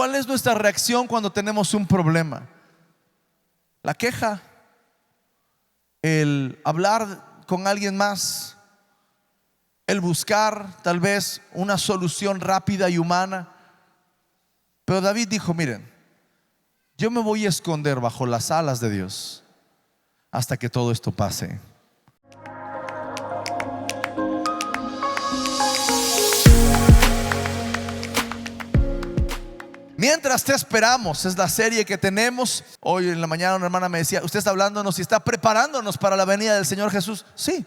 ¿cuál es nuestra reacción cuando tenemos un problema? La queja, el hablar con alguien más, el buscar tal vez una solución rápida y humana. Pero David dijo: miren, yo me voy a esconder bajo las alas de Dios hasta que todo esto pase. Mientras te esperamos, es la serie que tenemos. Hoy en la mañana una hermana me decía: usted está hablándonos y está preparándonos para la venida del Señor Jesús. Sí.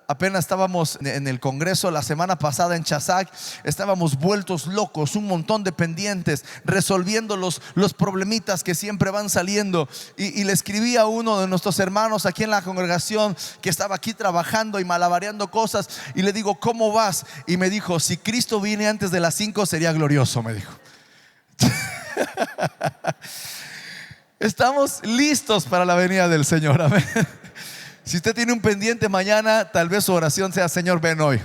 Apenas estábamos en el congreso la semana pasada en Chazac. Estábamos vueltos locos, un montón de pendientes, resolviendo los problemitas que siempre van saliendo. Y le escribí a uno de nuestros hermanos aquí en la congregación que estaba aquí trabajando y malabareando cosas, y le digo: ¿cómo vas? Y me dijo: si Cristo viene antes de las 5 sería glorioso, me dijo. Estamos listos para la venida del Señor. Amén. Si usted tiene un pendiente mañana, tal vez su oración sea: Señor, ven hoy.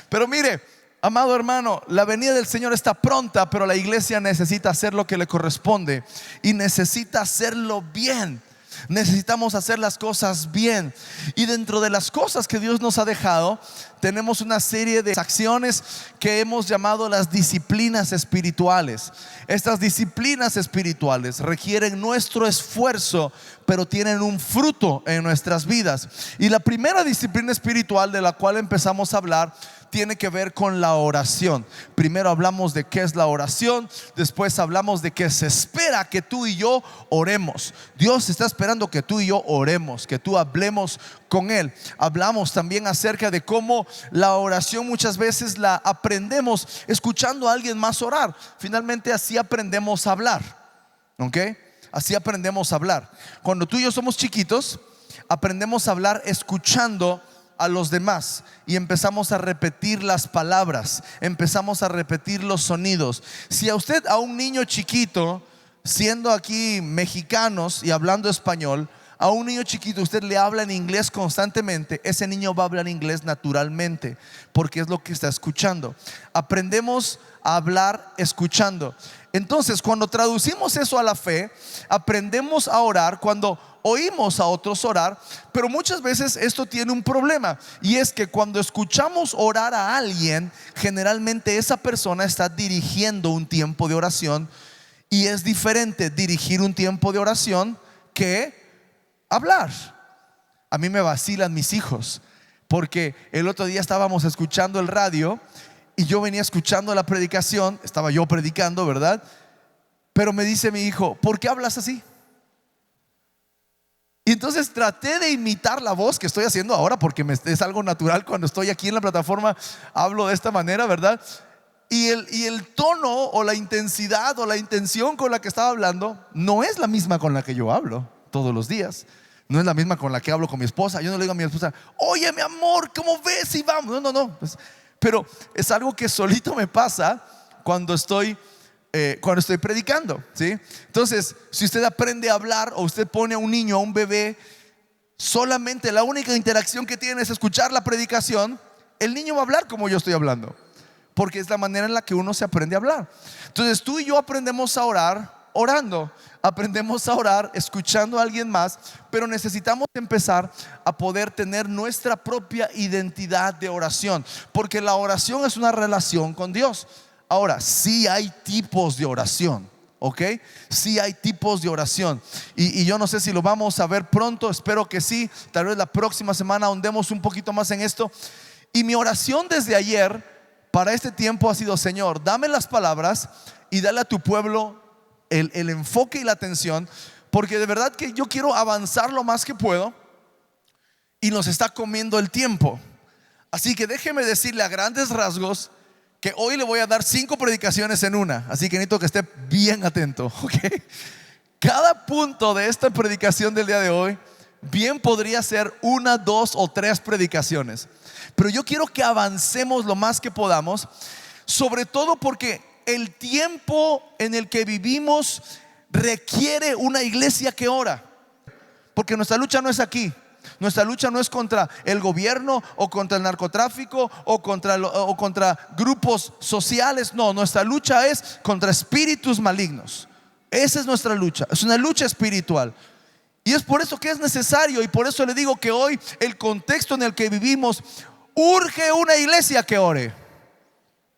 Pero mire, amado hermano, la venida del Señor está pronta, pero la iglesia necesita hacer lo que le corresponde y necesita hacerlo bien. Necesitamos hacer las cosas bien. Y dentro de las cosas que Dios nos ha dejado, tenemos una serie de acciones que hemos llamado las disciplinas espirituales. Estas disciplinas espirituales requieren nuestro esfuerzo, pero tienen un fruto en nuestras vidas. Y la primera disciplina espiritual de la cual empezamos a hablar tiene que ver con la oración. Primero hablamos de qué es la oración, después hablamos de que se espera que tú y yo oremos. Dios está esperando que tú y yo oremos, que tú hablemos con Él. Hablamos también acerca de cómo la oración muchas veces la aprendemos escuchando a alguien más orar. Finalmente así aprendemos a hablar, ¿ok? Así aprendemos a hablar. Cuando tú y yo somos chiquitos, aprendemos a hablar escuchando a los demás y empezamos a repetir las palabras, empezamos a repetir los sonidos. Si a usted, a un niño chiquito, siendo aquí mexicanos y hablando español, a un niño chiquito usted le habla en inglés constantemente, ese niño va a hablar inglés naturalmente, porque es lo que está escuchando. Aprendemos a hablar escuchando. Entonces, cuando traducimos eso a la fe, aprendemos a orar cuando oímos a otros orar. Pero muchas veces esto tiene un problema, y es que cuando escuchamos orar a alguien, generalmente esa persona está dirigiendo un tiempo de oración, y es diferente dirigir un tiempo de oración que hablar. A mí me vacilan mis hijos, porque el otro día estábamos escuchando el radio y yo venía escuchando la predicación, estaba yo predicando, ¿verdad? Pero me dice mi hijo: ¿por qué hablas así? Y entonces traté de imitar la voz que estoy haciendo ahora, porque es algo natural cuando estoy aquí en la plataforma, hablo de esta manera, ¿verdad? Y el tono o la intensidad o la intención con la que estaba hablando no es la misma con la que yo hablo todos los días. No es la misma con la que hablo con mi esposa. Yo no le digo a mi esposa: oye, mi amor, ¿cómo ves? Y vamos. No. Pero es algo que solito me pasa cuando estoy predicando, ¿sí? Entonces, si usted aprende a hablar, o usted pone a un niño, a un bebé, solamente la única interacción que tiene es escuchar la predicación, el niño va a hablar como yo estoy hablando, porque es la manera en la que uno se aprende a hablar. Entonces tú y yo aprendemos a orar orando, aprendemos a orar escuchando a alguien más, pero necesitamos empezar a poder tener nuestra propia identidad de oración, porque la oración es una relación con Dios. Ahora, sí hay tipos de oración, ¿ok? Sí hay tipos de oración, y yo no sé si lo vamos a ver pronto, espero que sí. Tal vez la próxima semana ahondemos un poquito más en esto. Y mi oración desde ayer para este tiempo ha sido: Señor, dame las palabras y dale a tu pueblo el enfoque y la atención, porque de verdad que yo quiero avanzar lo más que puedo y nos está comiendo el tiempo. Así que déjeme decirle a grandes rasgos que hoy le voy a dar 5 predicaciones en una, así que necesito que esté bien atento, ¿ok? Cada punto de esta predicación del día de hoy bien podría ser 1, 2 o 3 predicaciones, pero yo quiero que avancemos lo más que podamos, sobre todo porque el tiempo en el que vivimos requiere una iglesia que ora, porque nuestra lucha no es aquí. Nuestra lucha no es contra el gobierno o contra el narcotráfico o contra grupos sociales. No, nuestra lucha es contra espíritus malignos. Esa es nuestra lucha, es una lucha espiritual. Y es por eso que es necesario, y por eso le digo que hoy el contexto en el que vivimos urge una iglesia que ore.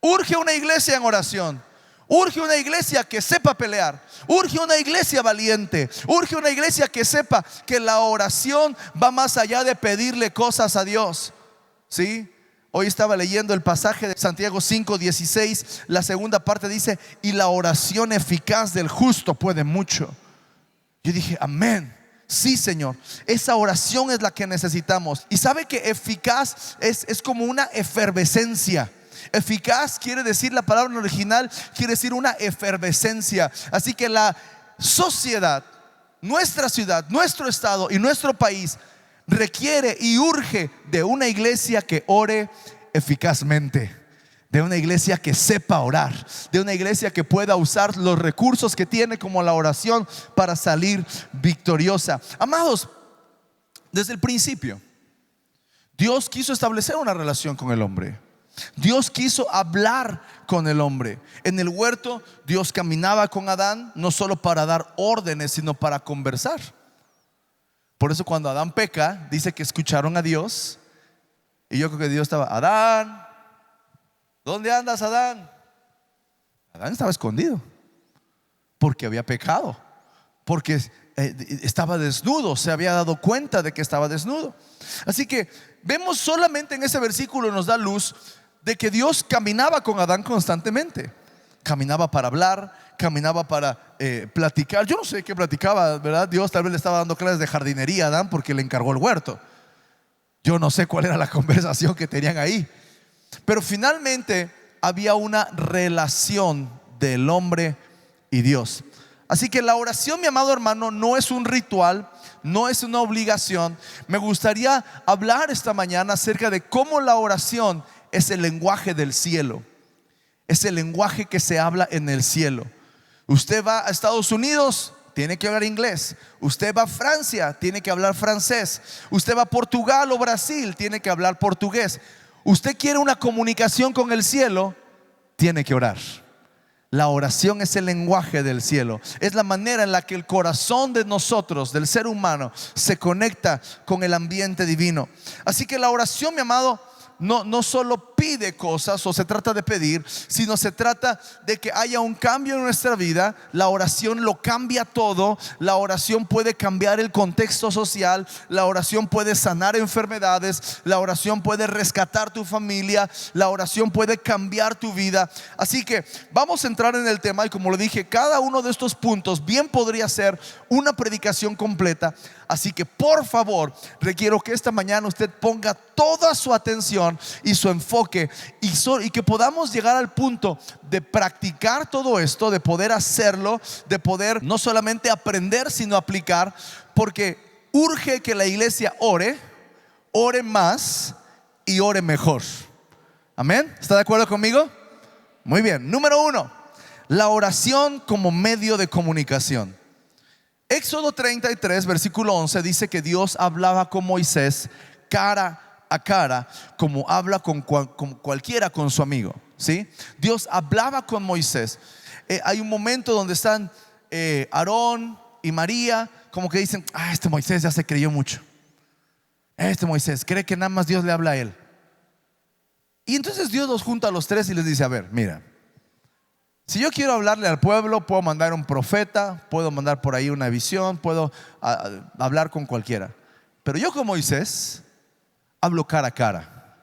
Urge una iglesia en oración. Urge una iglesia que sepa pelear. Urge una iglesia valiente. Urge una iglesia que sepa que la oración va más allá de pedirle cosas a Dios. ¿Sí? Hoy estaba leyendo el pasaje de Santiago 5:16. La segunda parte dice: y la oración eficaz del justo puede mucho. Yo dije, amén. Sí, Señor, esa oración es la que necesitamos. Y sabe que eficaz es como una efervescencia. Eficaz quiere decir, la palabra original quiere decir una efervescencia. Así que la sociedad, nuestra ciudad, nuestro estado y nuestro país requiere y urge de una iglesia que ore eficazmente, de una iglesia que sepa orar, de una iglesia que pueda usar los recursos que tiene como la oración para salir victoriosa. Amados, desde el principio Dios quiso establecer una relación con el hombre. Dios quiso hablar con el hombre. En el huerto Dios caminaba con Adán, no solo para dar órdenes, sino para conversar. Por eso cuando Adán peca, dice que escucharon a Dios. Y yo creo que Dios estaba: Adán, ¿dónde andas, Adán? Adán estaba escondido porque había pecado, porque estaba desnudo, se había dado cuenta de que estaba desnudo. Así que vemos solamente en ese versículo, nos da luz de que Dios caminaba con Adán constantemente. Caminaba para hablar, caminaba para platicar. Yo no sé qué platicaba, ¿verdad? Dios tal vez le estaba dando clases de jardinería a Adán porque le encargó el huerto. Yo no sé cuál era la conversación que tenían ahí. Pero finalmente había una relación del hombre y Dios. Así que la oración, mi amado hermano, no es un ritual, no es una obligación. Me gustaría hablar esta mañana acerca de cómo la oración es el lenguaje del cielo. Es el lenguaje que se habla en el cielo. Usted va a Estados Unidos, tiene que hablar inglés. Usted va a Francia, tiene que hablar francés. Usted va a Portugal o Brasil, tiene que hablar portugués. Usted quiere una comunicación con el cielo, tiene que orar. La oración es el lenguaje del cielo. Es la manera en la que el corazón de nosotros, del ser humano, se conecta con el ambiente divino. Así que la oración, mi amado, no solo pide cosas o se trata de pedir, sino se trata de que haya un cambio en nuestra vida. La oración lo cambia todo. La oración puede cambiar el contexto social. La oración puede sanar enfermedades. La oración puede rescatar tu familia. La oración puede cambiar tu vida. Así que vamos a entrar en el tema, y como le dije, cada uno de estos puntos bien podría ser una predicación completa. Así que por favor, requiero que esta mañana usted ponga toda su atención y su enfoque y que podamos llegar al punto de practicar todo esto, de poder hacerlo, de poder no solamente aprender, sino aplicar, porque urge que la iglesia ore más y ore mejor. Amén. ¿Está de acuerdo conmigo? Muy bien. Número 1, la oración como medio de comunicación. Éxodo 33, versículo 11 dice que Dios hablaba con Moisés cara a cara, como habla con cualquiera con su amigo, ¿sí? Dios hablaba con Moisés. Hay un momento donde están Aarón y María, como que dicen: este Moisés ya se creyó mucho. Este Moisés cree que nada más Dios le habla a él. Y entonces Dios los junta a los tres y les dice: a ver, mira, si yo quiero hablarle al pueblo, puedo mandar un profeta, puedo mandar por ahí una visión, puedo hablar con cualquiera. Pero yo con Moisés hablo cara a cara.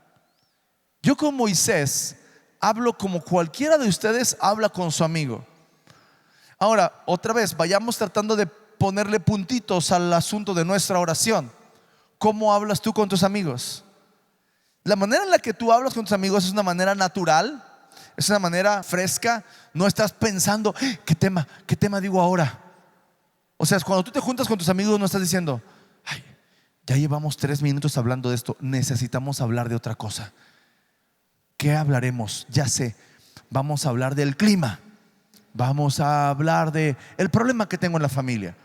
Yo con Moisés hablo como cualquiera de ustedes habla con su amigo. Ahora, otra vez, vayamos tratando de ponerle puntitos al asunto de nuestra oración. ¿Cómo hablas tú con tus amigos? La manera en la que tú hablas con tus amigos es una manera natural, es una manera fresca. No estás pensando: ¿qué tema digo ahora? O sea, cuando tú te juntas con tus amigos, no estás diciendo: ya llevamos 3 minutos hablando de esto, necesitamos hablar de otra cosa. ¿Qué hablaremos? Ya sé, vamos a hablar del clima, vamos a hablar de el problema que tengo en la familia.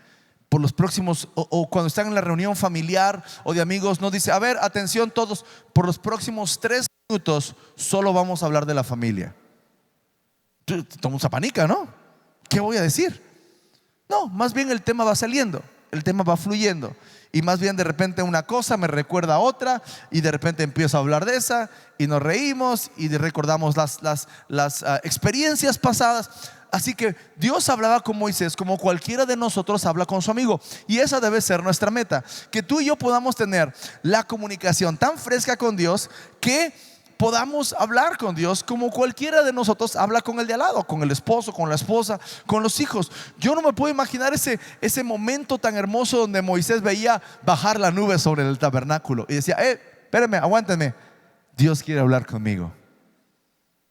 por los próximos, o cuando están en la reunión familiar o de amigos, no dice, a ver, atención todos, por los próximos 3 minutos solo vamos a hablar de la familia. Todo mundo se apanica, ¿no? ¿Qué voy a decir? No, más bien el tema va saliendo, el tema va fluyendo. Y más bien de repente una cosa me recuerda a otra, y de repente empiezo a hablar de esa, y nos reímos y recordamos las experiencias pasadas. Así que Dios hablaba con Moisés como cualquiera de nosotros habla con su amigo. Y esa debe ser nuestra meta, que tú y yo podamos tener la comunicación tan fresca con Dios, que podamos hablar con Dios como cualquiera de nosotros habla con el de al lado, con el esposo, con la esposa, con los hijos. Yo no me puedo imaginar ese momento tan hermoso donde Moisés veía bajar la nube sobre el tabernáculo y decía, espérenme, aguántenme, Dios quiere hablar conmigo,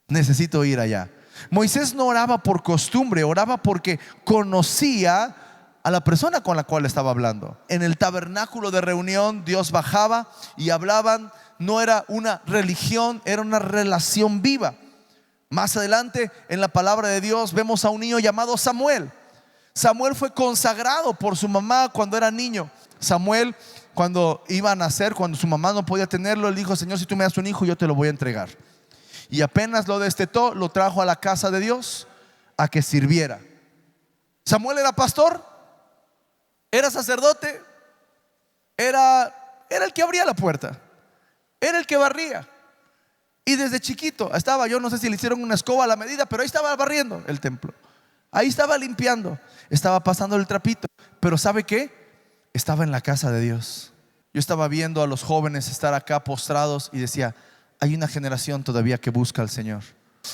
necesito ir allá. Moisés no oraba por costumbre, oraba porque conocía a la persona con la cual estaba hablando. En el tabernáculo de reunión Dios bajaba y hablaban. No era una religión, era una relación viva. Más adelante en la palabra de Dios vemos a un niño llamado Samuel. Samuel fue consagrado por su mamá cuando era niño. Samuel, cuando iba a nacer, cuando su mamá no podía tenerlo, él dijo, Señor, si tú me das un hijo, yo te lo voy a entregar. Y apenas lo destetó, lo trajo a la casa de Dios a que sirviera. Samuel era pastor, era sacerdote, era el que abría la puerta, era el que barría. Y desde chiquito estaba, yo no sé si le hicieron una escoba a la medida, pero ahí estaba barriendo el templo, ahí estaba limpiando, estaba pasando el trapito. Pero ¿sabe qué? Estaba en la casa de Dios. Yo estaba viendo a los jóvenes estar acá postrados y decía, hay una generación todavía que busca al Señor.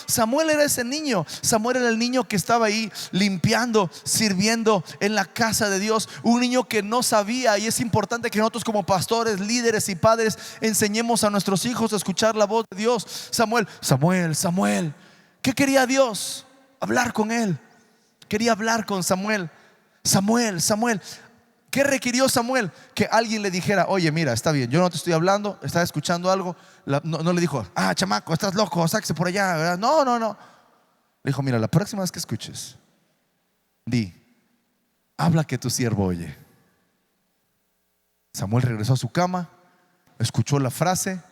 Samuel era ese niño. Samuel era el niño que estaba ahí limpiando, sirviendo en la casa de Dios. Un niño que no sabía. Y es importante que nosotros como pastores, líderes y padres enseñemos a nuestros hijos a escuchar la voz de Dios. Samuel, Samuel, Samuel. ¿Qué quería Dios? Hablar con él. Quería hablar con Samuel. Samuel, Samuel. ¿Qué requirió Samuel? Que alguien le dijera, oye, mira, está bien, yo no te estoy hablando, estás escuchando algo. No le dijo, chamaco, estás loco, sáquese por allá, ¿verdad? No. Le dijo, mira, la próxima vez que escuches, di, habla que tu siervo oye. Samuel regresó a su cama, escuchó la frase,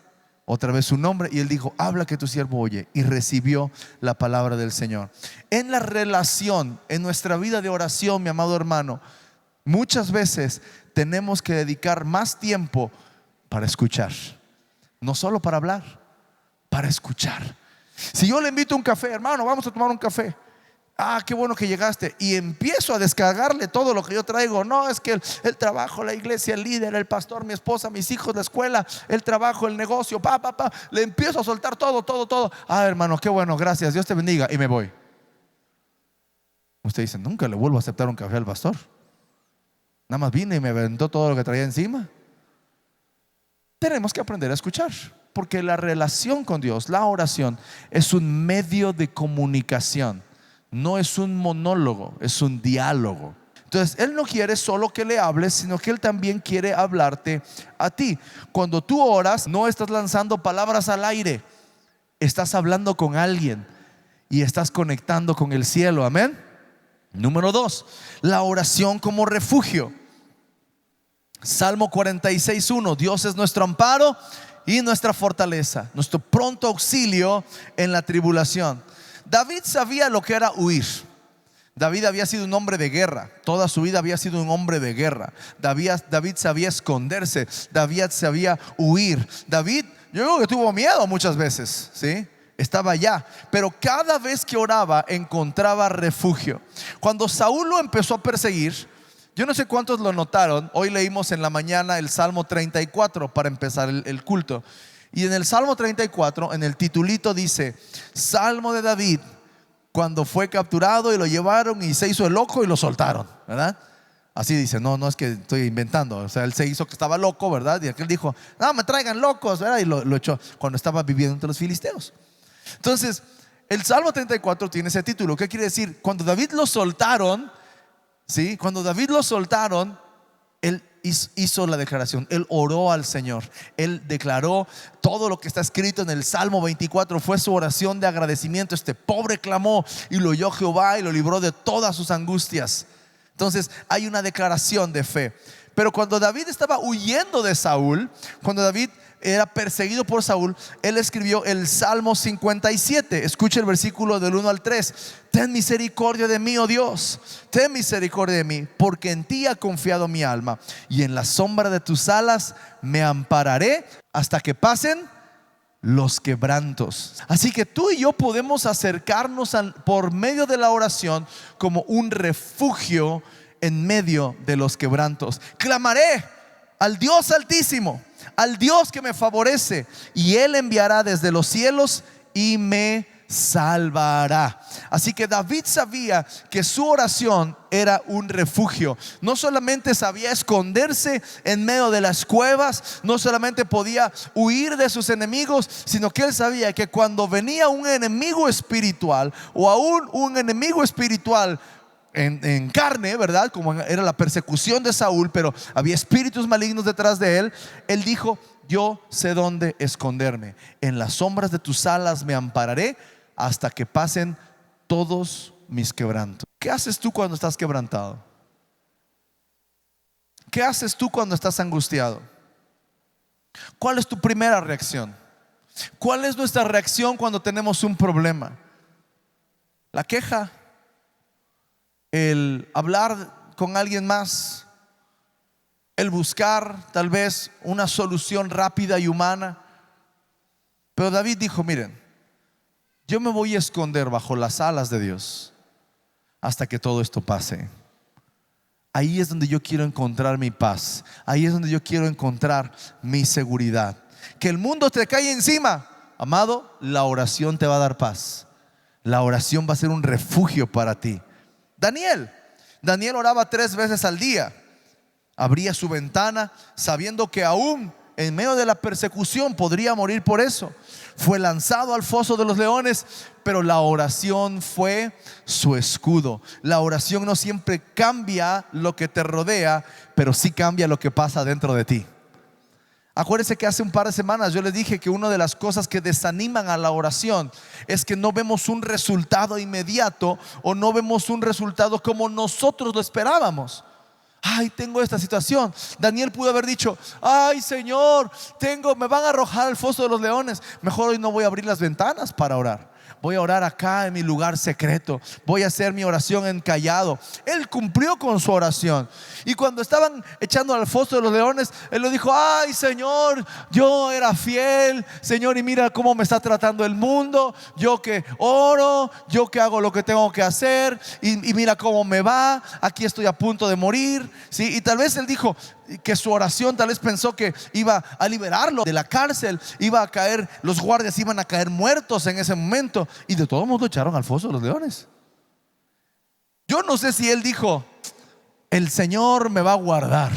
otra vez su nombre, y él dijo, habla que tu siervo oye. Y recibió la palabra del Señor. En la relación, en nuestra vida de oración, mi amado hermano, muchas veces tenemos que dedicar más tiempo para escuchar. No solo para hablar, para escuchar. Si yo le invito a un café, hermano, vamos a tomar un café. Qué bueno que llegaste. Y empiezo a descargarle todo lo que yo traigo. No, es que el trabajo, la iglesia, el líder, el pastor, mi esposa, mis hijos, la escuela, el trabajo, el negocio, le empiezo a soltar todo. Hermano, qué bueno, gracias, Dios te bendiga. Y me voy. Usted dice, nunca le vuelvo a aceptar un café al pastor. Nada más vine y me aventó todo lo que traía encima. Tenemos que aprender a escuchar, porque la relación con Dios, la oración, es un medio de comunicación. No es un monólogo, es un diálogo. Entonces Él no quiere solo que le hables, sino que Él también quiere hablarte a ti. Cuando tú oras, no estás lanzando palabras al aire, estás hablando con alguien y estás conectando con el cielo. Amén. Número 2, la oración como refugio. Salmo 46:1. Dios es nuestro amparo y nuestra fortaleza, nuestro pronto auxilio en la tribulación. David sabía lo que era huir. David había sido un hombre de guerra. Toda su vida había sido un hombre de guerra. David sabía esconderse. David sabía huir. David, yo creo que tuvo miedo muchas veces, ¿sí? Estaba allá, pero cada vez que oraba encontraba refugio. Cuando Saúl lo empezó a perseguir, yo no sé cuántos lo notaron. Hoy leímos en la mañana el Salmo 34 para empezar el culto. Y en el Salmo 34, en el titulito dice, Salmo de David, cuando fue capturado y lo llevaron y se hizo el loco y lo soltaron, ¿verdad? Así dice, no es que estoy inventando. O sea, él se hizo que estaba loco, ¿verdad? Y aquel dijo, no, me traigan locos, ¿verdad? Y lo echó cuando estaba viviendo entre los filisteos. Entonces, el Salmo 34 tiene ese título. ¿Qué quiere decir? Cuando David lo soltaron, ¿sí? Cuando David lo soltaron, él hizo la declaración. Él oró al Señor. Él declaró todo lo que está escrito en el Salmo 24. Fue su oración de agradecimiento. Este pobre clamó y lo oyó Jehová y lo libró de todas sus angustias. Entonces hay una declaración de fe. Pero cuando David estaba huyendo de Saúl, cuando David era perseguido por Saúl, él escribió el Salmo 57. Escucha el versículo del 1 al 3. Ten misericordia de mí, oh Dios, ten misericordia de mí, porque en ti ha confiado mi alma, y en la sombra de tus alas me ampararé hasta que pasen los quebrantos. Así que tú y yo podemos acercarnos por medio de la oración como un refugio en medio de los quebrantos. Clamaré al Dios Altísimo, al Dios que me favorece, y Él enviará desde los cielos y me salvará. Así que David sabía que su oración era un refugio. No solamente sabía esconderse en medio de las cuevas, no solamente podía huir de sus enemigos, sino que él sabía que cuando venía un enemigo espiritual, o aún un enemigo espiritual en carne, ¿verdad? Como era la persecución de Saúl, pero había espíritus malignos detrás de él. Él dijo: yo sé dónde esconderme, en las sombras de tus alas me ampararé hasta que pasen todos mis quebrantos. ¿Qué haces tú cuando estás quebrantado? ¿Qué haces tú cuando estás angustiado? ¿Cuál es tu primera reacción? ¿Cuál es nuestra reacción cuando tenemos un problema? La queja, el hablar con alguien más, el buscar tal vez una solución rápida y humana. Pero David dijo: miren, yo me voy a esconder bajo las alas de Dios hasta que todo esto pase. Ahí es donde yo quiero encontrar mi paz. Ahí es donde yo quiero encontrar mi seguridad. Que el mundo te caiga encima, amado, la oración te va a dar paz. La oración va a ser un refugio para ti. Daniel oraba 3 veces al día. Abría su ventana sabiendo que aún en medio de la persecución podría morir por eso. Fue lanzado al foso de los leones, pero la oración fue su escudo. La oración no siempre cambia lo que te rodea, pero sí cambia lo que pasa dentro de ti. Acuérdense que hace un par de semanas yo les dije que una de las cosas que desaniman a la oración es que no vemos un resultado inmediato, o no vemos un resultado como nosotros lo esperábamos. Ay, tengo esta situación. Daniel pudo haber dicho: ay, Señor, me van a arrojar al foso de los leones. Mejor hoy no voy a abrir las ventanas para orar. Voy a orar acá en mi lugar secreto. Voy a hacer mi oración en callado. Él cumplió con su oración. Y cuando estaban echando al foso de los leones, él le dijo: ay, Señor, yo era fiel, Señor, y mira cómo me está tratando el mundo. Yo que oro, yo que hago lo que tengo que hacer, y mira cómo me va. Aquí estoy a punto de morir, ¿sí? Y tal vez él dijo que su oración, tal vez pensó que iba a liberarlo de la cárcel, iba a caer, los guardias iban a caer muertos en ese momento, y de todos modos lo echaron al foso de los leones. Yo no sé si él dijo: el Señor me va a guardar,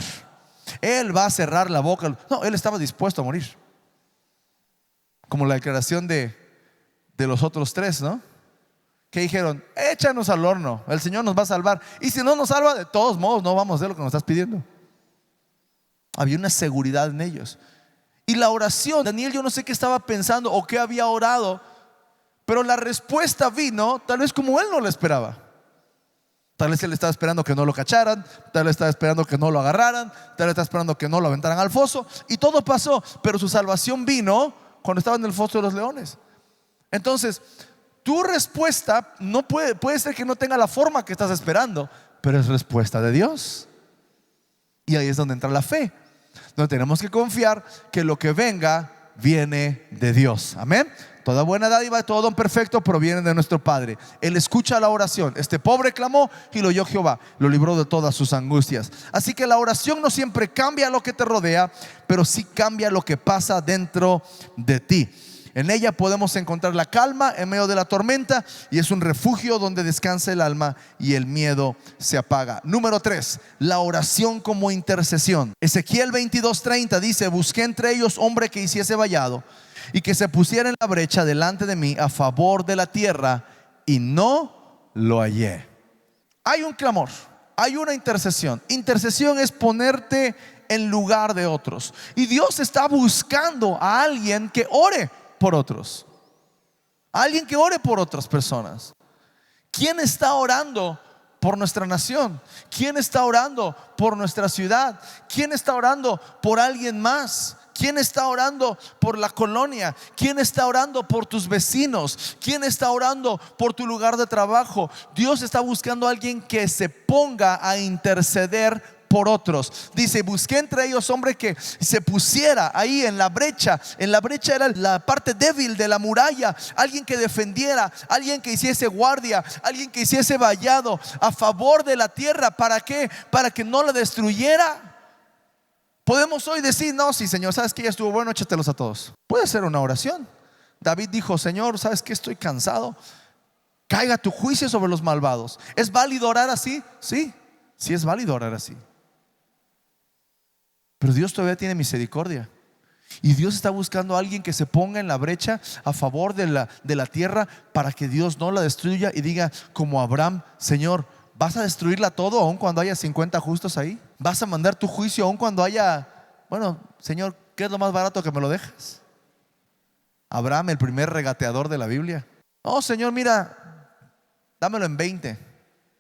Él va a cerrar la boca. No, él estaba dispuesto a morir, como la declaración de los otros 3, ¿no? Que dijeron: échanos al horno, el Señor nos va a salvar, y si no nos salva, de todos modos no vamos a hacer lo que nos estás pidiendo. Había una seguridad en ellos. Y la oración, Daniel, yo no sé qué estaba pensando o qué había orado, pero la respuesta vino tal vez como él no la esperaba. Tal vez él estaba esperando que no lo cacharan, tal vez estaba esperando que no lo agarraran, tal vez estaba esperando que no lo aventaran al foso, y todo pasó, pero su salvación vino cuando estaba en el foso de los leones. Entonces, tu respuesta no puede ser que no tenga la forma que estás esperando, pero es respuesta de Dios. Y ahí es donde entra la fe, donde tenemos que confiar que lo que venga viene de Dios. Amén. Toda buena dádiva y todo don perfecto proviene de nuestro Padre. Él escucha la oración. Este pobre clamó y lo oyó Jehová, lo libró de todas sus angustias. Así que la oración no siempre cambia lo que te rodea, pero sí cambia lo que pasa dentro de ti. En ella podemos encontrar la calma en medio de la tormenta, y es un refugio donde descansa el alma y el miedo se apaga. Número 3, la oración como intercesión. Ezequiel 22:30 dice: busqué entre ellos hombre que hiciese vallado y que se pusiera en la brecha delante de mí a favor de la tierra, y no lo hallé. Hay un clamor, hay una intercesión. Intercesión es ponerte en lugar de otros, y Dios está buscando a alguien que ore por otros, alguien que ore por otras personas. ¿Quién está orando por nuestra nación? ¿Quién está orando por nuestra ciudad? ¿Quién está orando por alguien más? ¿Quién está orando por la colonia? ¿Quién está orando por tus vecinos? ¿Quién está orando por tu lugar de trabajo? Dios está buscando a alguien que se ponga a interceder por otros. Dice: busqué entre ellos hombre que se pusiera ahí en la brecha. En la brecha era la parte débil de la muralla. Alguien que defendiera, alguien que hiciese guardia, alguien que hiciese vallado a favor de la tierra. ¿Para qué? Para que no la destruyera. Podemos hoy decir: no, sí, Señor, sabes que ya estuvo bueno, échatelos a todos. Puede ser una oración. David dijo: Señor, sabes que estoy cansado, caiga tu juicio sobre los malvados. ¿Es válido orar así? Sí, sí es válido orar así. Pero Dios todavía tiene misericordia. Y Dios está buscando a alguien que se ponga en la brecha a favor de la tierra, para que Dios no la destruya y diga como Abraham: Señor, ¿vas a destruirla todo aun cuando haya 50 justos ahí? ¿Vas a mandar tu juicio aun cuando haya, bueno, Señor, ¿qué es lo más barato que me lo dejas? Abraham, el primer regateador de la Biblia. Oh, Señor, mira, dámelo en 20.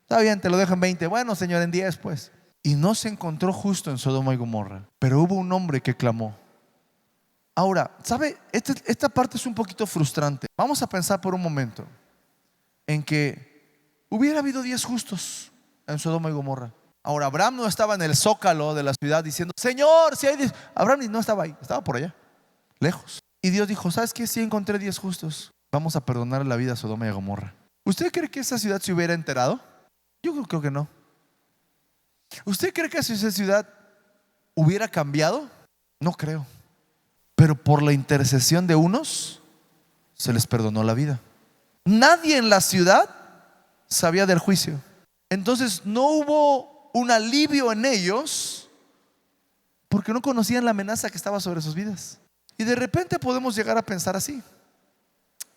Está bien, te lo dejo en 20. Bueno, Señor, en 10 pues. Y no se encontró justo en Sodoma y Gomorra, pero hubo un hombre que clamó. Ahora, ¿sabe? Esta parte es un poquito frustrante. Vamos a pensar por un momento en que hubiera habido 10 justos en Sodoma y Gomorra. Ahora, Abraham no estaba en el zócalo de la ciudad diciendo: Señor, si hay 10. Abraham no estaba ahí, estaba por allá, lejos. Y Dios dijo: ¿sabes qué? Si encontré 10 justos, vamos a perdonar la vida a Sodoma y a Gomorra. ¿Usted cree que esa ciudad se hubiera enterado? Yo creo que no. ¿Usted cree que esa ciudad hubiera cambiado? No creo. Pero por la intercesión de unos se les perdonó la vida. Nadie en la ciudad sabía del juicio. Entonces no hubo un alivio en ellos, porque no conocían la amenaza que estaba sobre sus vidas. Y de repente podemos llegar a pensar así: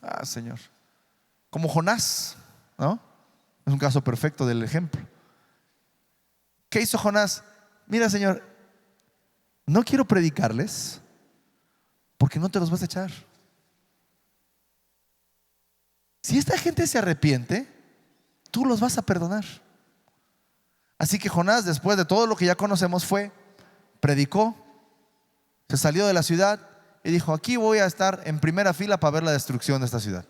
ah, Señor, como Jonás, ¿no? Es un caso perfecto del ejemplo. ¿Qué hizo Jonás? Mira, Señor, no quiero predicarles porque no te los vas a echar. Si esta gente se arrepiente, tú los vas a perdonar. Así que Jonás, después de todo lo que ya conocemos, fue, predicó, se salió de la ciudad y dijo: aquí voy a estar en primera fila para ver la destrucción de esta ciudad.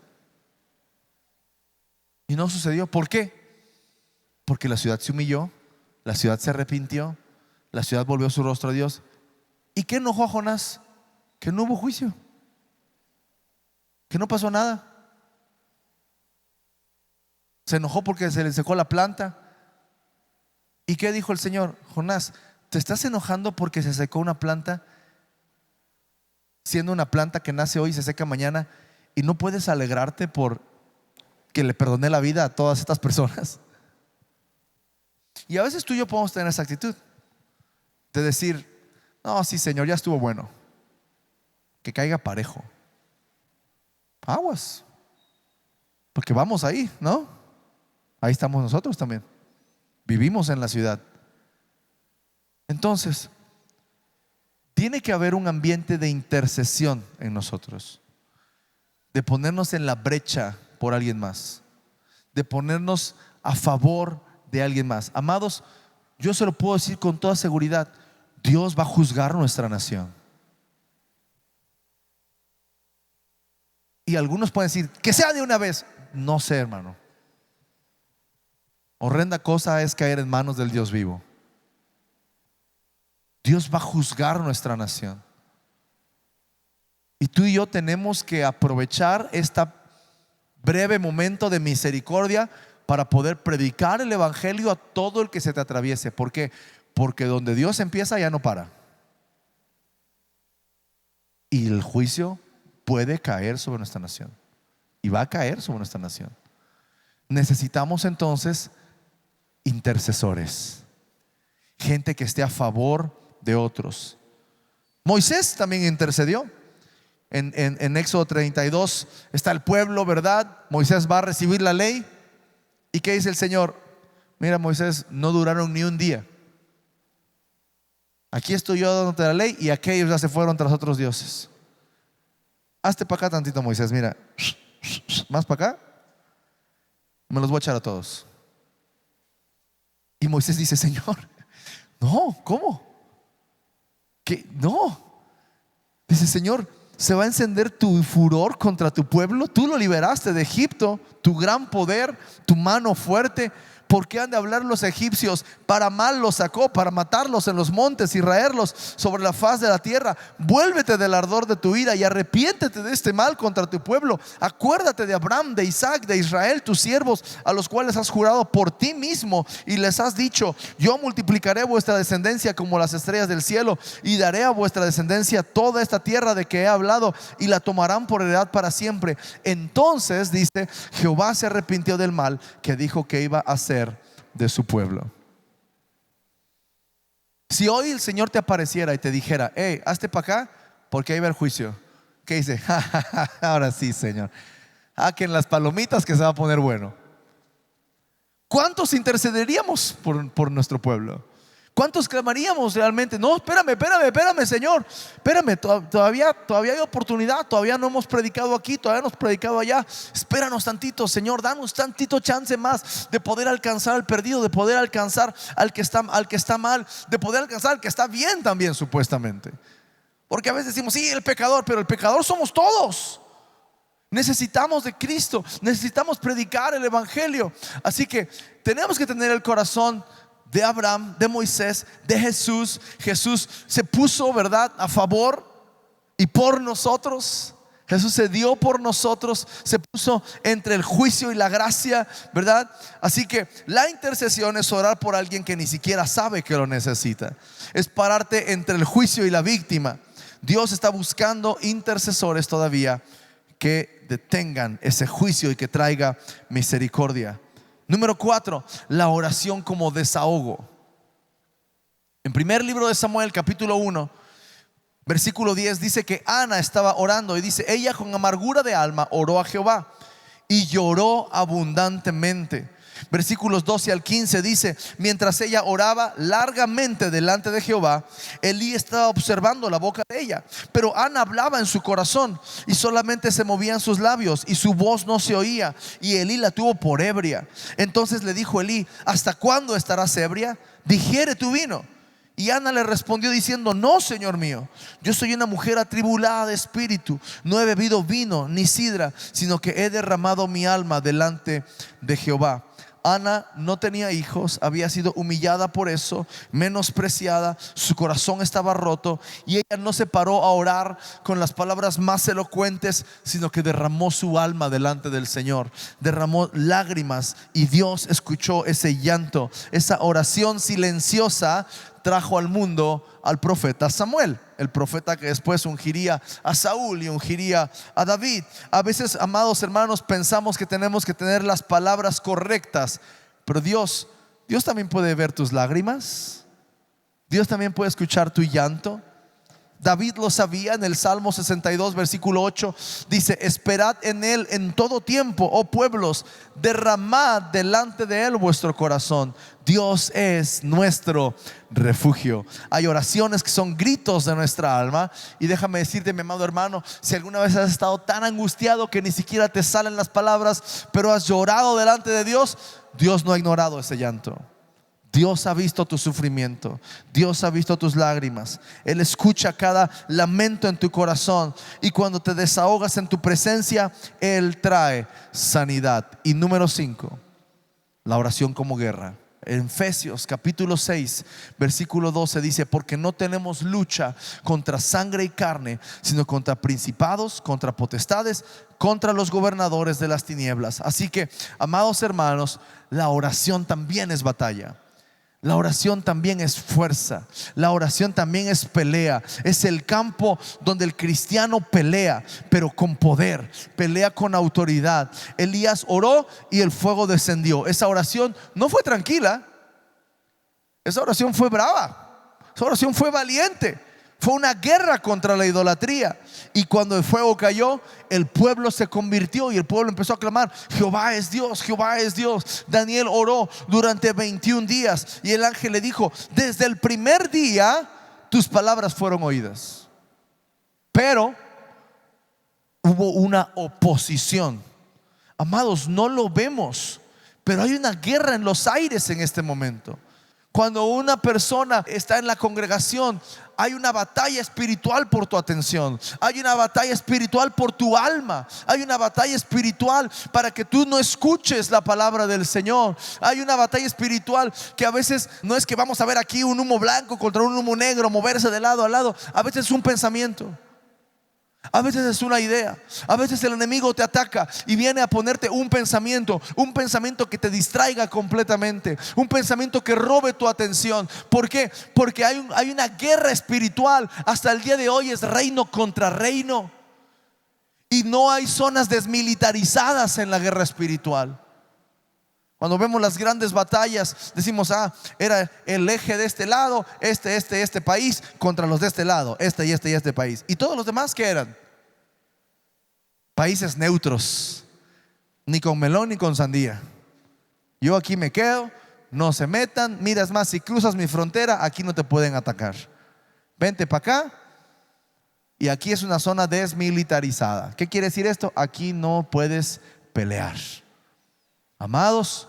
Y no sucedió. ¿Por qué? Porque la ciudad se humilló, la ciudad se arrepintió, la ciudad volvió su rostro a Dios. ¿Y qué enojó a Jonás? Que no hubo juicio, que no pasó nada. Se enojó porque se le secó la planta. ¿Y qué dijo el Señor? Jonás, ¿te estás enojando porque se secó una planta, siendo una planta que nace hoy y se seca mañana, y no puedes alegrarte por que le perdoné la vida a todas estas personas? Y a veces tú y yo podemos tener esa actitud de decir: no, sí, Señor, ya estuvo bueno, que caiga parejo. Aguas, porque vamos ahí, ¿no? Ahí estamos nosotros también. Vivimos en la ciudad. Entonces, tiene que haber un ambiente de intercesión en nosotros, de ponernos en la brecha por alguien más, de ponernos a favor de alguien más. Amados, yo se lo puedo decir con toda seguridad: Dios va a juzgar nuestra nación. Y algunos pueden decir: que sea de una vez. No sé, hermano. Horrenda cosa es caer en manos del Dios vivo. Dios va a juzgar nuestra nación. Y tú y yo tenemos que aprovechar este breve momento de misericordia para poder predicar el evangelio a todo el que se te atraviese. ¿Por qué? Porque donde Dios empieza ya no para. Y el juicio puede caer sobre nuestra nación, y va a caer sobre nuestra nación. Necesitamos entonces intercesores, gente que esté a favor de otros. Moisés también intercedió. En Éxodo 32 está el pueblo, ¿verdad? Moisés va a recibir la ley. ¿Y qué dice el Señor? Mira, Moisés, no duraron ni un día. Aquí estoy yo dándote la ley, y aquellos ya se fueron tras otros dioses. Hazte para acá tantito, Moisés, mira. Más para acá. Me los voy a echar a todos. Y Moisés dice: Señor, no, ¿cómo? ¿Qué? No. Dice: Señor, ¿se va a encender tu furor contra tu pueblo? Tú lo liberaste de Egipto, tu gran poder, tu mano fuerte. ¿Por qué han de hablar los egipcios? Para mal los sacó, para matarlos en los montes y raerlos sobre la faz de la tierra. Vuélvete del ardor de tu ira y arrepiéntete de este mal contra tu pueblo. Acuérdate de Abraham, de Isaac, de Israel, tus siervos, a los cuales has jurado por ti mismo y les has dicho: yo multiplicaré vuestra descendencia como las estrellas del cielo, y daré a vuestra descendencia toda esta tierra de que he hablado, y la tomarán por heredad para siempre. Entonces, dice, Jehová se arrepintió del mal que dijo que iba a hacer de su pueblo. Si hoy el Señor te apareciera y te dijera: hey, hazte para acá porque ahí va el juicio, ¿qué dice? Ahora sí, Señor, saquen las palomitas que se va a poner bueno. ¿Cuántos intercederíamos por nuestro pueblo? ¿Cuántos clamaríamos realmente? No, espérame, Señor, espérame, todavía hay oportunidad, todavía no hemos predicado aquí, todavía no hemos predicado allá. Espéranos tantito, Señor, danos tantito chance más de poder alcanzar al perdido, de poder alcanzar al que está mal, de poder alcanzar al que está bien también, supuestamente. Porque a veces decimos: sí, el pecador, pero el pecador somos todos. Necesitamos de Cristo, necesitamos predicar el evangelio. Así que tenemos que tener el corazón de Abraham, de Moisés, de Jesús. Jesús se puso, ¿verdad?, a favor y por nosotros. Jesús se dio por nosotros, se puso entre el juicio y la gracia, ¿verdad? Así que la intercesión es orar por alguien que ni siquiera sabe que lo necesita. Es pararte entre el juicio y la víctima. Dios está buscando intercesores todavía que detengan ese juicio y que traiga misericordia. Número 4, la oración como desahogo. En primer libro de Samuel, capítulo 1, versículo 10, dice que Ana estaba orando y dice: ella con amargura de alma oró a Jehová y lloró abundantemente. Versículos 12 al 15 dice: mientras ella oraba largamente delante de Jehová, Elí estaba observando la boca de ella, pero Ana hablaba en su corazón y solamente se movían sus labios y su voz no se oía, y Elí la tuvo por ebria. Entonces le dijo Elí: ¿hasta cuándo estarás ebria? Digiere tu vino. Y Ana le respondió diciendo: no, Señor mío, yo soy una mujer atribulada de espíritu, no he bebido vino ni sidra, sino que he derramado mi alma delante de Jehová. Ana no tenía hijos, había sido humillada por eso, menospreciada, su corazón estaba roto, y ella no se paró a orar con las palabras más elocuentes, sino que derramó su alma delante del Señor, derramó lágrimas, y Dios escuchó ese llanto. Esa oración silenciosa trajo al mundo al profeta Samuel, el profeta que después ungiría a Saúl y ungiría a David. A veces, amados hermanos, pensamos que tenemos que tener las palabras correctas, pero Dios también puede ver tus lágrimas. Dios también puede escuchar tu llanto. David lo sabía. En el Salmo 62, versículo 8 dice: esperad en él en todo tiempo, oh pueblos, derramad delante de él vuestro corazón. Dios es nuestro refugio. Hay oraciones que son gritos de nuestra alma. Y déjame decirte, mi amado hermano, si alguna vez has estado tan angustiado que ni siquiera te salen las palabras, pero has llorado delante de Dios, Dios no ha ignorado ese llanto. Dios ha visto tu sufrimiento, Dios ha visto tus lágrimas. Él escucha cada lamento en tu corazón, y cuando te desahogas en tu presencia, Él trae sanidad. Y número 5, la oración como guerra. En Efesios capítulo 6, versículo 12 dice: porque no tenemos lucha contra sangre y carne, sino contra principados, contra potestades, contra los gobernadores de las tinieblas. Así que, amados hermanos, la oración también es batalla. La oración también es fuerza. La oración también es pelea. Es el campo donde el cristiano pelea, pero con poder, pelea con autoridad. Elías oró y el fuego descendió. Esa oración no fue tranquila. Esa oración fue brava. Esa oración fue valiente. Fue una guerra contra la idolatría. Y cuando el fuego cayó, el pueblo se convirtió y el pueblo empezó a clamar: Jehová es Dios, Jehová es Dios. Daniel oró durante 21 días y el ángel le dijo: desde el primer día tus palabras fueron oídas. Pero hubo una oposición. Amados, no lo vemos, pero hay una guerra en los aires en este momento. Cuando una persona está en la congregación, hay una batalla espiritual por tu atención, hay una batalla espiritual por tu alma, hay una batalla espiritual para que tú no escuches la palabra del Señor. Hay una batalla espiritual que a veces no es que vamos a ver aquí un humo blanco contra un humo negro moverse de lado a lado. A veces es un pensamiento, a veces es una idea, a veces el enemigo te ataca y viene a ponerte un pensamiento que te distraiga completamente, un pensamiento que robe tu atención. ¿Por qué? Porque hay una guerra espiritual. Hasta el día de hoy es reino contra reino, y no hay zonas desmilitarizadas en la guerra espiritual. Cuando vemos las grandes batallas, decimos, era el eje de este lado, este país contra los de este lado, este país. Y todos los demás, ¿qué eran? Países neutros, ni con melón ni con sandía. Yo aquí me quedo, no se metan. Mira, es más, si cruzas mi frontera, aquí no te pueden atacar. Vente para acá. Y aquí es una zona desmilitarizada. ¿Qué quiere decir esto? Aquí no puedes pelear. Amados,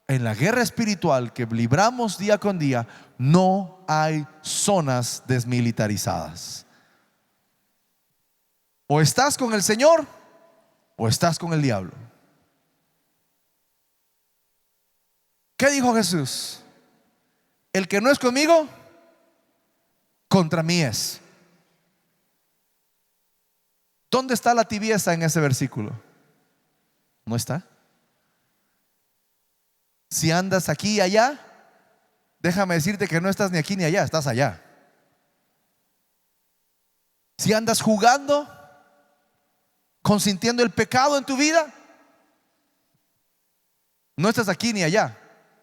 en la guerra espiritual que libramos día con día, no hay zonas desmilitarizadas. O estás con el Señor o estás con el diablo. ¿Qué dijo Jesús? El que no es conmigo, contra mí es. ¿Dónde está la tibieza en ese versículo? No está. Si andas aquí y allá, déjame decirte que no estás ni aquí ni allá, estás allá. Si andas jugando, consintiendo el pecado en tu vida, no estás aquí ni allá,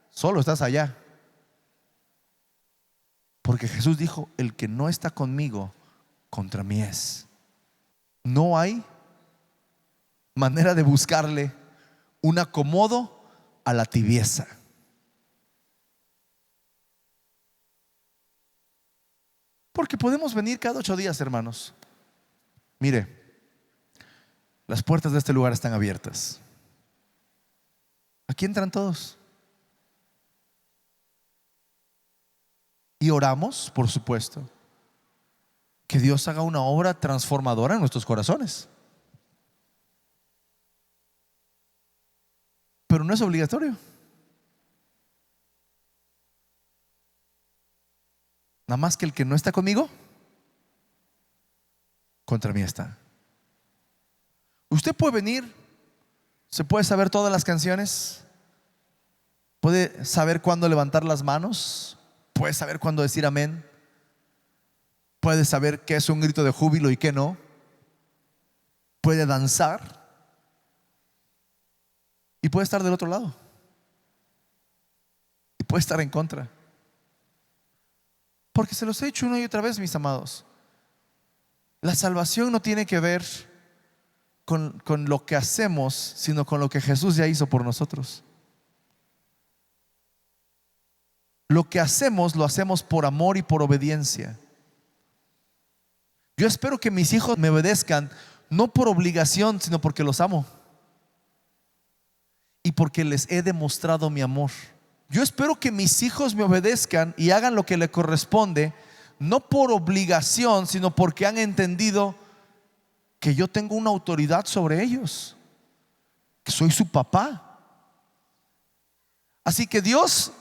solo estás allá. Porque Jesús dijo: el que no está conmigo, contra mí es. No hay manera de buscarle un acomodo a la tibieza. Porque podemos venir cada 8 días, hermanos. Mire, las puertas de este lugar están abiertas. Aquí entran todos. Y oramos, por supuesto, que Dios haga una obra transformadora en nuestros corazones. Pero no es obligatorio. Nada más que el que no está conmigo, contra mí está. Usted puede venir, se puede saber todas las canciones, puede saber cuándo levantar las manos, puede saber cuándo decir amén, puede saber qué es un grito de júbilo y qué no, puede danzar y puede estar del otro lado y puede estar en contra. Porque se los he dicho una y otra vez, mis amados, la salvación no tiene que ver con lo que hacemos, sino con lo que Jesús ya hizo por nosotros. Lo que hacemos, lo hacemos por amor y por obediencia. Yo espero que mis hijos me obedezcan, no por obligación, sino porque los amo y porque les he demostrado mi amor. Yo espero que mis hijos me obedezcan y hagan lo que le corresponde, no por obligación, sino porque han entendido que yo tengo una autoridad sobre ellos, que soy su papá. Así que Dios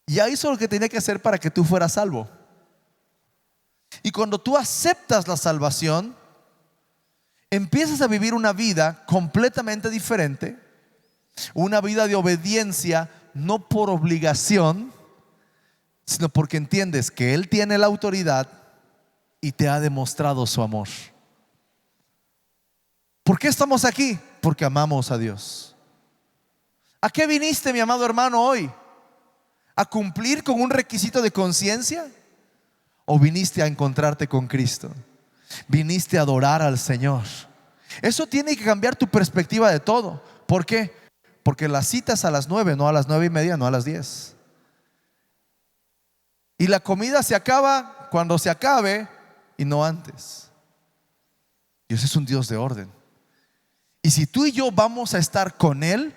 ya hizo lo que tenía que hacer para que tú fueras salvo. Y cuando tú aceptas la salvación, empiezas a vivir una vida completamente diferente, una vida de obediencia, no por obligación, sino porque entiendes que Él tiene la autoridad y te ha demostrado su amor. ¿Por qué estamos aquí? Porque amamos a Dios. ¿A qué viniste, mi amado hermano, hoy? ¿A cumplir con un requisito de conciencia? ¿O viniste a encontrarte con Cristo? ¿Viniste a adorar al Señor? Eso tiene que cambiar tu perspectiva de todo. ¿Por qué? Porque la cita es a las 9, no a las 9:30, no a las 10. Y la comida se acaba cuando se acabe y no antes. Dios es un Dios de orden. Y si tú y yo vamos a estar con Él,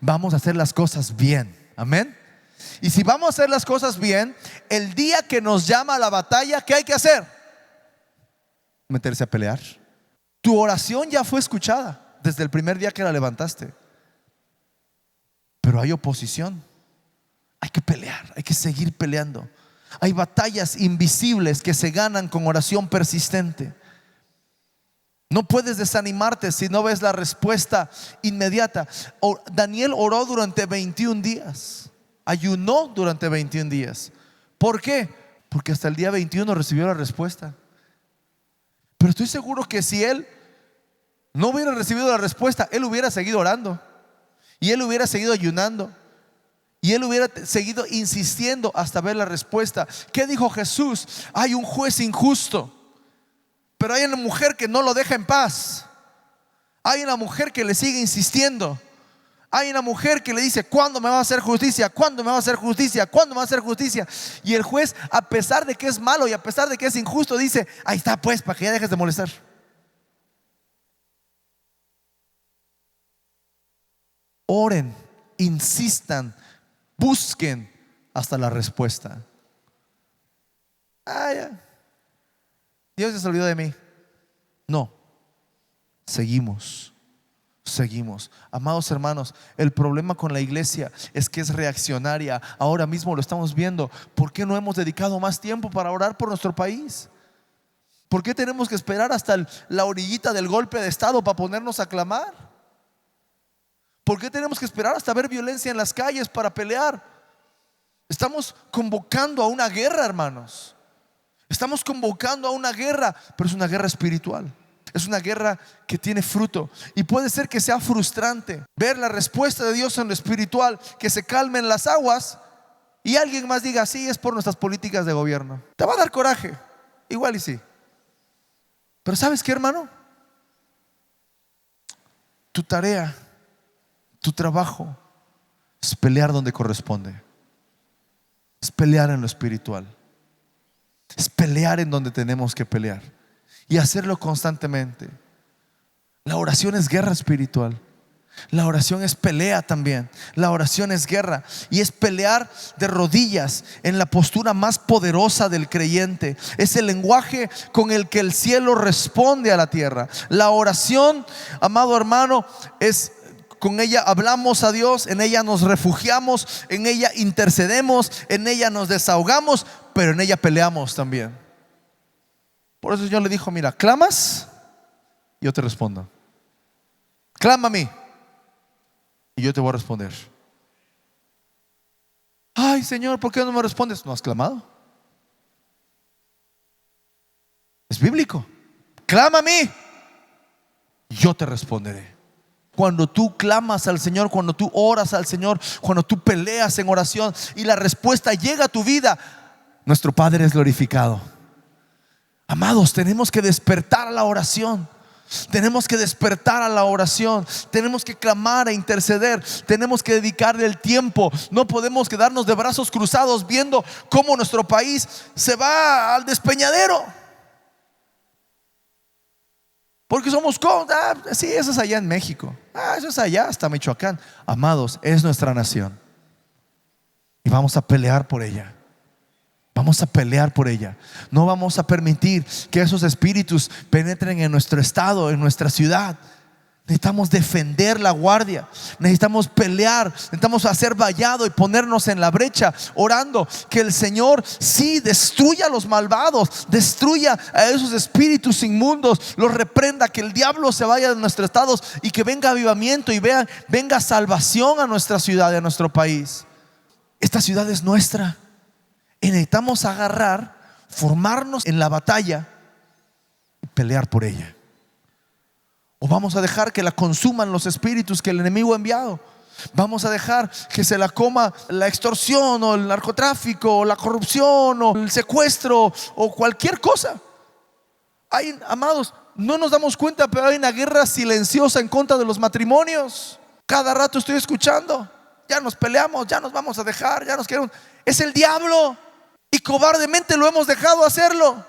vamos a hacer las cosas bien. Amén. Y si vamos a hacer las cosas bien, el día que nos llama a la batalla, ¿qué hay que hacer? Meterse a pelear. Tu oración ya fue escuchada desde el primer día que la levantaste, pero hay oposición. Hay que pelear, hay que seguir peleando. Hay batallas invisibles que se ganan con oración persistente. No puedes desanimarte si no ves la respuesta inmediata. Daniel oró durante 21 días. Ayunó durante 21 días. ¿Por qué? Porque hasta el día 21 recibió la respuesta. Pero estoy seguro que si él no hubiera recibido la respuesta, él hubiera seguido orando, y él hubiera seguido ayunando, y él hubiera seguido insistiendo hasta ver la respuesta. ¿Qué dijo Jesús? Hay un juez injusto, pero hay una mujer que no lo deja en paz. Hay una mujer que le sigue insistiendo. Hay una mujer que le dice: ¿cuándo me va a hacer justicia? ¿Cuándo me va a hacer justicia? ¿Cuándo me va a hacer justicia? Y el juez, a pesar de que es malo y a pesar de que es injusto, dice: ahí está, pues, para que ya dejes de molestar. Oren, insistan, busquen hasta la respuesta. Ya, Dios se olvidó de mí. No, seguimos. Amados hermanos, el problema con la iglesia es que es reaccionaria. Ahora mismo lo estamos viendo. ¿Por qué no hemos dedicado más tiempo para orar por nuestro país? ¿Por qué tenemos que esperar hasta la orillita del golpe de estado para ponernos a clamar? ¿Por qué tenemos que esperar hasta ver violencia en las calles para pelear? Estamos convocando a una guerra, hermanos. Estamos convocando a una guerra, pero es una guerra espiritual. Es una guerra que tiene fruto. Y puede ser que sea frustrante ver la respuesta de Dios en lo espiritual, que se calmen las aguas, y alguien más diga: sí, es por nuestras políticas de gobierno. Te va a dar coraje, igual y sí. Pero ¿sabes qué, hermano? Tu tarea, tu trabajo es pelear donde corresponde. Es pelear en lo espiritual. Es pelear en donde tenemos que pelear, y hacerlo constantemente. La oración es guerra espiritual. La oración es pelea también. La oración es guerra, y es pelear de rodillas en la postura más poderosa del creyente. Es el lenguaje con el que el cielo responde a la tierra. La oración, amado hermano, es: con ella hablamos a Dios, en ella nos refugiamos, en ella intercedemos, en ella nos desahogamos, pero en ella peleamos también. Por eso Señor le dijo: mira, clamas y yo te respondo. Clama a mí y yo te voy a responder. Ay, Señor, ¿por qué no me respondes? ¿No has clamado? Es bíblico. Clama a mí y yo te responderé. Cuando tú clamas al Señor, cuando tú oras al Señor, cuando tú peleas en oración y la respuesta llega a tu vida, nuestro Padre es glorificado. Amados, tenemos que despertar a la oración. Tenemos que despertar a la oración. Tenemos que clamar e interceder. Tenemos que dedicarle el tiempo. No podemos quedarnos de brazos cruzados viendo cómo nuestro país se va al despeñadero, porque somos sí, eso es allá en México, eso es allá hasta Michoacán. Amados, es nuestra nación, y vamos a pelear por ella. Vamos a pelear por ella. No vamos a permitir que esos espíritus penetren en nuestro estado, en nuestra ciudad. Necesitamos defender la guardia. Necesitamos pelear. Necesitamos hacer vallado y ponernos en la brecha, orando que el Señor sí destruya a los malvados, destruya a esos espíritus inmundos, los reprenda, que el diablo se vaya de nuestros estados y que venga avivamiento y venga salvación a nuestra ciudad y a nuestro país. Esta ciudad es nuestra y necesitamos agarrar, formarnos en la batalla y pelear por ella. ¿O vamos a dejar que la consuman los espíritus que el enemigo ha enviado? ¿Vamos a dejar que se la coma la extorsión o el narcotráfico o la corrupción o el secuestro o cualquier cosa? Amados, no nos damos cuenta, pero hay una guerra silenciosa en contra de los matrimonios. Cada rato estoy escuchando: ya nos peleamos, ya nos vamos a dejar, ya nos queremos. Es el diablo, y cobardemente lo hemos dejado hacerlo.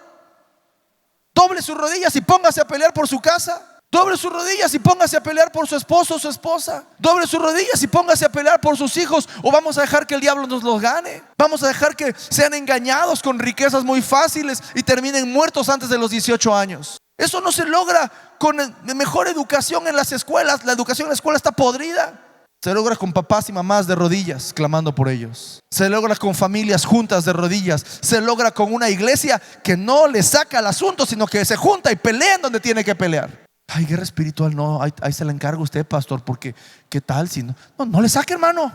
Doble sus rodillas y póngase a pelear por su casa. Doble sus rodillas y póngase a pelear por su esposo o su esposa. Doble sus rodillas y póngase a pelear por sus hijos. O vamos a dejar que el diablo nos los gane. Vamos a dejar que sean engañados con riquezas muy fáciles y terminen muertos antes de los 18 años. Eso no se logra con mejor educación en las escuelas. La educación en la escuela está podrida. Se logra con papás y mamás de rodillas clamando por ellos. Se logra con familias juntas de rodillas. Se logra con una iglesia que no le saca el asunto, sino que se junta y pelea en donde tiene que pelear. Ay, guerra espiritual, no, ahí se la encarga usted, pastor, porque ¿qué tal si no? No le saque, hermano.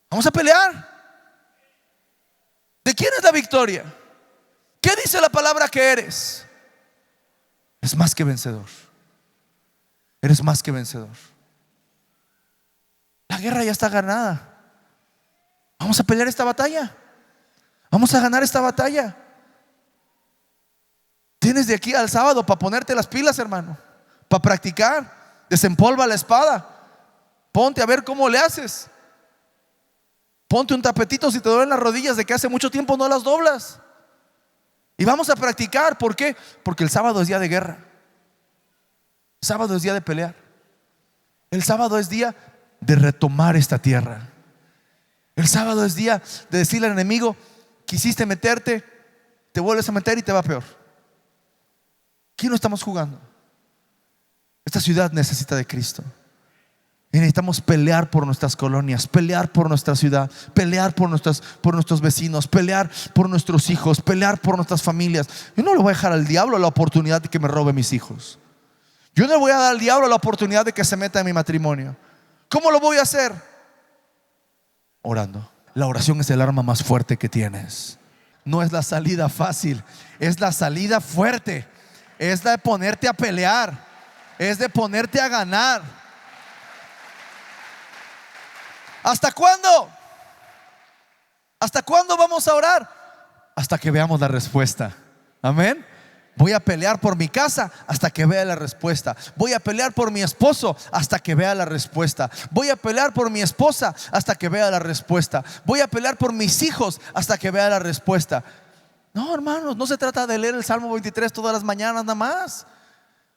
Vamos a pelear. ¿De quién es la victoria? ¿Qué dice la palabra que eres? Es más que vencedor. Eres más que vencedor. La guerra ya está ganada. Vamos a pelear esta batalla. Vamos a ganar esta batalla. Tienes de aquí al sábado para ponerte las pilas, hermano, para practicar. Desempolva la espada. Ponte a ver cómo le haces. Ponte un tapetito si te duelen las rodillas de que hace mucho tiempo no las doblas. Y vamos a practicar. ¿Por qué? Porque el sábado es día de guerra. El sábado es día de pelear. El sábado es día de retomar esta tierra. El sábado es día de decirle al enemigo: quisiste meterte, te vuelves a meter y te va peor. Aquí no estamos jugando. Esta ciudad necesita de Cristo. Y necesitamos pelear por nuestras colonias, pelear por nuestra ciudad, pelear por nuestros vecinos, pelear por nuestros hijos, pelear por nuestras familias. Yo no le voy a dejar al diablo la oportunidad de que me robe mis hijos. Yo no le voy a dar al diablo la oportunidad de que se meta en mi matrimonio. ¿Cómo lo voy a hacer? Orando. La oración es el arma más fuerte que tienes. No es la salida fácil, es la salida fuerte. Es de ponerte a pelear, es de ponerte a ganar. ¿Hasta cuándo? ¿Hasta cuándo vamos a orar? Hasta que veamos la respuesta. Amén. Voy a pelear por mi casa hasta que vea la respuesta. Voy a pelear por mi esposo hasta que vea la respuesta. Voy a pelear por mi esposa hasta que vea la respuesta. Voy a pelear por mis hijos hasta que vea la respuesta. No, hermanos, no se trata de leer el Salmo 23 todas las mañanas nada más.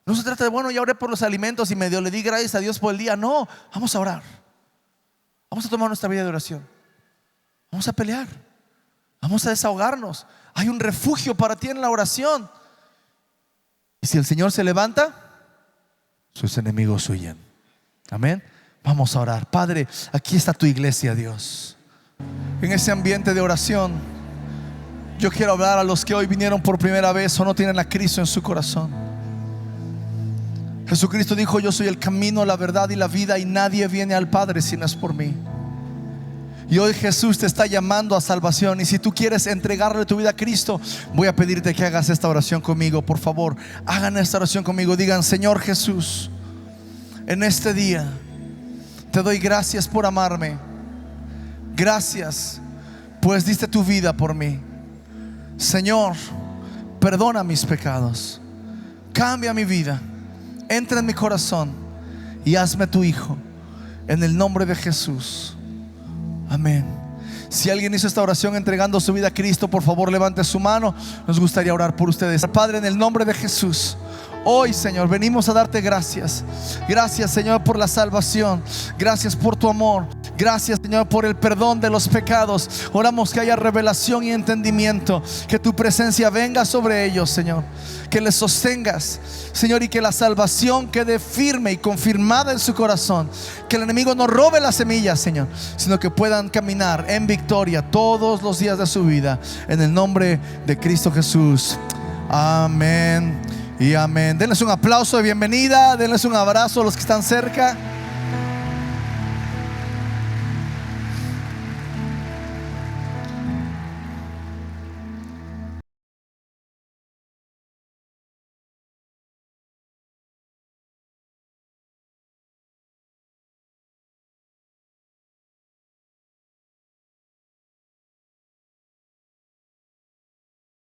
No se trata de, bueno, ya oré por los alimentos y medio le di gracias a Dios por el día. No, vamos a orar. Vamos a tomar nuestra vida de oración. Vamos a pelear. Vamos a desahogarnos. Hay un refugio para ti en la oración. Y si el Señor se levanta, sus enemigos huyen. Amén. Vamos a orar. Padre, aquí está tu iglesia, Dios. En ese ambiente de oración, yo quiero hablar a los que hoy vinieron por primera vez o no tienen a Cristo en su corazón. Jesucristo dijo: yo soy el camino, la verdad y la vida, y nadie viene al Padre si no es por mí. Y hoy Jesús te está llamando a salvación. Y si tú quieres entregarle tu vida a Cristo, voy a pedirte que hagas esta oración conmigo. Por favor, hagan esta oración conmigo. Digan: Señor Jesús, en este día te doy gracias por amarme. Gracias, pues diste tu vida por mí. Señor, perdona mis pecados, cambia mi vida, entra en mi corazón y hazme tu hijo, en el nombre de Jesús. Amén. Si alguien hizo esta oración entregando su vida a Cristo, por favor levante su mano. Nos gustaría orar por ustedes. Padre, en el nombre de Jesús, hoy, Señor, venimos a darte gracias. Gracias, Señor, por la salvación. Gracias por tu amor. Gracias, Señor, por el perdón de los pecados. Oramos que haya revelación y entendimiento, que tu presencia venga sobre ellos, Señor, que les sostengas, Señor, y que la salvación quede firme y confirmada en su corazón. Que el enemigo no robe las semillas, Señor, sino que puedan caminar en victoria todos los días de su vida, en el nombre de Cristo Jesús. Amén y amén. Denles un aplauso de bienvenida. Denles un abrazo a los que están cerca.